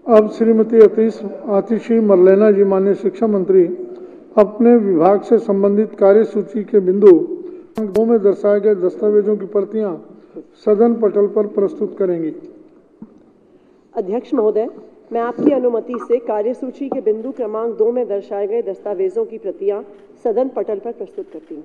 अब श्रीमती आतिशी मरलेना जी, माननीय शिक्षा मंत्री, अपने विभाग से संबंधित कार्यसूची के बिंदु 2 में दर्शाए गए दस्तावेजों की प्रतियां सदन पटल पर प्रस्तुत करेंगी। अध्यक्ष महोदय, मैं आपकी अनुमति से कार्यसूची के बिंदु क्रमांक 2 में दर्शाए गए दस्तावेजों की प्रतियां सदन पटल पर प्रस्तुत करती हूं।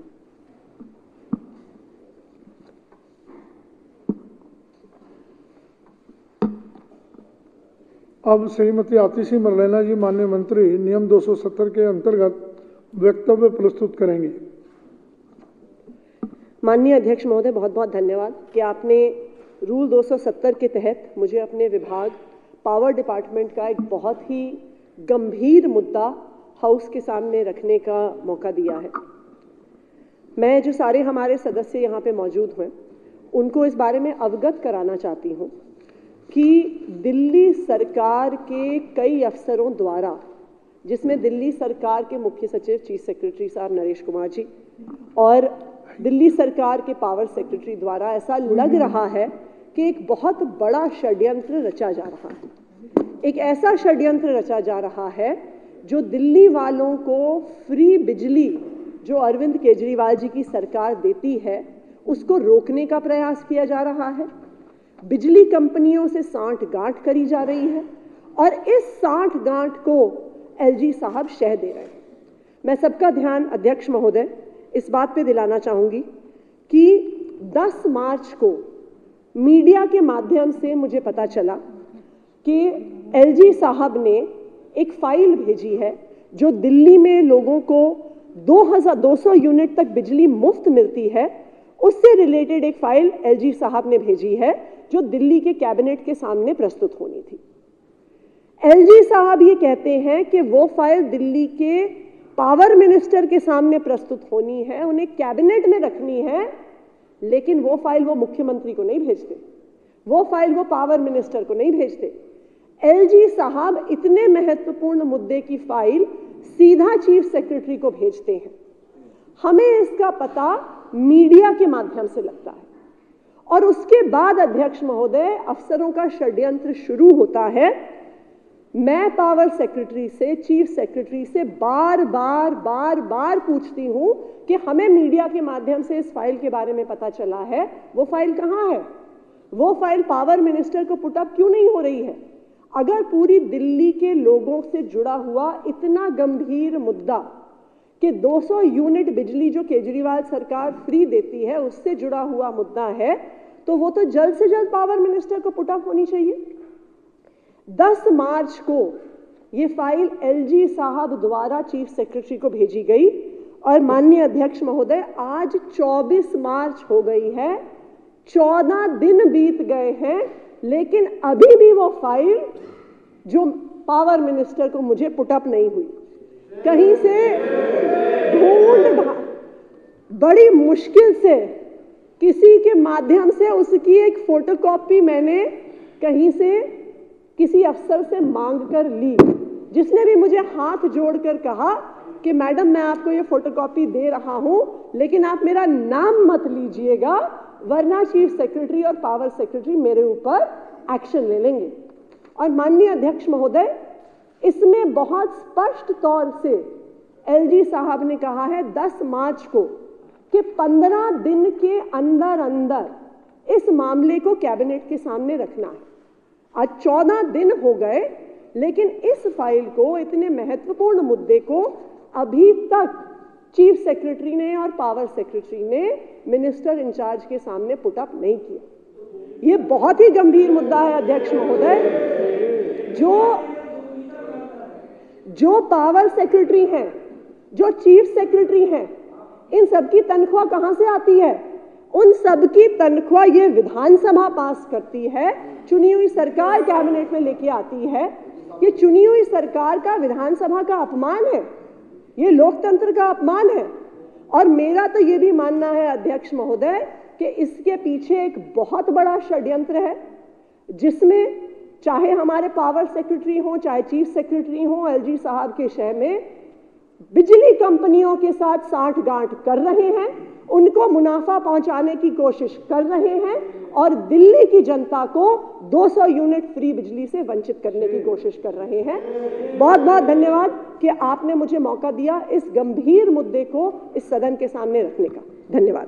अब श्रीमती आतिशी मरलेना जी, माननीय मंत्री, नियम 270 के अंतर्गत वक्तव्य प्रस्तुत करेंगी। माननीय अध्यक्ष महोदय, बहुत बहुत धन्यवाद कि आपने रूल 270 के तहत मुझे अपने विभाग पावर डिपार्टमेंट का एक बहुत ही गंभीर मुद्दा हाउस के सामने रखने का मौका दिया है। मैं जो सारे हमारे सदस्य यहाँ पे मौजूद हैं उनको इस बारे में अवगत कराना चाहती हूँ कि दिल्ली सरकार के कई अफसरों द्वारा, जिसमें दिल्ली सरकार के मुख्य सचिव चीफ सेक्रेटरी साहब नरेश कुमार जी और दिल्ली सरकार के पावर सेक्रेटरी द्वारा ऐसा लग रहा है कि एक बहुत बड़ा षड्यंत्र रचा जा रहा है। एक ऐसा षड्यंत्र रचा जा रहा है जो दिल्ली वालों को फ्री बिजली जो अरविंद केजरीवाल जी की सरकार देती है उसको रोकने का प्रयास किया जा रहा है। बिजली कंपनियों से सांठ-गांठ करी जा रही है और इस सांठ-गांठ को एलजी साहब शह दे रहे हैं। मैं सबका ध्यान अध्यक्ष महोदय इस बात पे दिलाना चाहूंगी कि 10 मार्च को मीडिया के माध्यम से मुझे पता चला कि एलजी साहब ने एक फाइल भेजी है जो दिल्ली में लोगों को 2200 यूनिट तक बिजली मुफ्त मिलती है, उससे रिलेटेड एक फाइल एलजी साहब ने भेजी है जो दिल्ली के कैबिनेट के सामने प्रस्तुत होनी थी। एलजी साहब ये कहते हैं कि वो फाइल दिल्ली के पावर मिनिस्टर के सामने प्रस्तुत होनी है, उन्हें कैबिनेट में रखनी है, लेकिन वो फाइल वो मुख्यमंत्री को नहीं भेजते, वो फाइल वो पावर मिनिस्टर को नहीं भेजते। एलजी साहब इतने महत्वपूर्ण मुद्दे की फाइल सीधा चीफ सेक्रेटरी को भेजते हैं। हमें इसका पता मीडिया के माध्यम से लगता है और उसके बाद अध्यक्ष महोदय अफसरों का षड्यंत्र शुरू होता है। मैं पावर सेक्रेटरी से, चीफ सेक्रेटरी से बार बार पूछती हूं कि हमें मीडिया के माध्यम से इस फाइल के बारे में पता चला है, वो फाइल कहां है? वो फाइल पावर मिनिस्टर को पुटअप क्यों नहीं हो रही है? अगर पूरी दिल्ली के लोगों से जुड़ा हुआ इतना गंभीर मुद्दा कि 200 यूनिट बिजली जो केजरीवाल सरकार फ्री देती है उससे जुड़ा हुआ मुद्दा है, तो वो तो जल्द से जल्द पावर मिनिस्टर को पुटअप होनी चाहिए। 10 मार्च को ये फाइल एलजी साहब द्वारा चीफ सेक्रेटरी को भेजी गई और माननीय अध्यक्ष महोदय आज 24 मार्च हो गई है, 14 दिन बीत गए हैं, लेकिन अभी भी वो फाइल जो पावर मिनिस्टर को मुझे पुटअप नहीं हुई। कहीं से बड़ी मुश्किल से किसी के माध्यम से उसकी एक फोटोकॉपी मैंने कहीं से किसी अफसर से मांग कर ली, जिसने भी मुझे हाथ जोड़कर कहा कि मैडम मैं आपको ये फोटोकॉपी दे रहा हूं, लेकिन आप मेरा नाम मत लीजिएगा वरना चीफ सेक्रेटरी और पावर सेक्रेटरी मेरे ऊपर एक्शन ले लेंगे। और माननीय अध्यक्ष महोदय, इसमें बहुत स्पष्ट तौर से एलजी साहब ने कहा है 10 मार्च को कि 15 दिन के अंदर अंदर इस मामले को कैबिनेट के सामने रखना है। आज 14 दिन हो गए, लेकिन इस फाइल को, इतने महत्वपूर्ण मुद्दे को अभी तक चीफ सेक्रेटरी ने और पावर सेक्रेटरी ने मिनिस्टर इंचार्ज के सामने पुटअप नहीं किया। ये बहुत ही गंभीर मुद्दा है अध्यक्ष महोदय। जो पावर सेक्रेटरी हैं, जो चीफ सेक्रेटरी हैं, इन सबकी तनख्वाह कहां से आती है? उन सबकी तनख्वाह ये विधानसभा पास करती है, चुनी हुई सरकार कैबिनेट में लेके आती है। ये चुनी हुई सरकार का विधानसभा का अपमान है, ये लोकतंत्र का अपमान है। और मेरा तो ये भी मानना है अध्यक्ष महोदय कि इसके पीछे एक बहुत बड़ा षड्यंत्र है, जिसमें चाहे हमारे पावर सेक्रेटरी हो, चाहे चीफ सेक्रेटरी हो, एलजी साहब के शह में बिजली कंपनियों के साथ सांठ-गांठ कर रहे हैं उनको मुनाफा पहुंचाने की कोशिश कर रहे हैं और दिल्ली की जनता को 200 यूनिट फ्री बिजली से वंचित करने की कोशिश कर रहे हैं। बहुत बहुत धन्यवाद कि आपने मुझे मौका दिया इस गंभीर मुद्दे को इस सदन के सामने रखने का। धन्यवाद।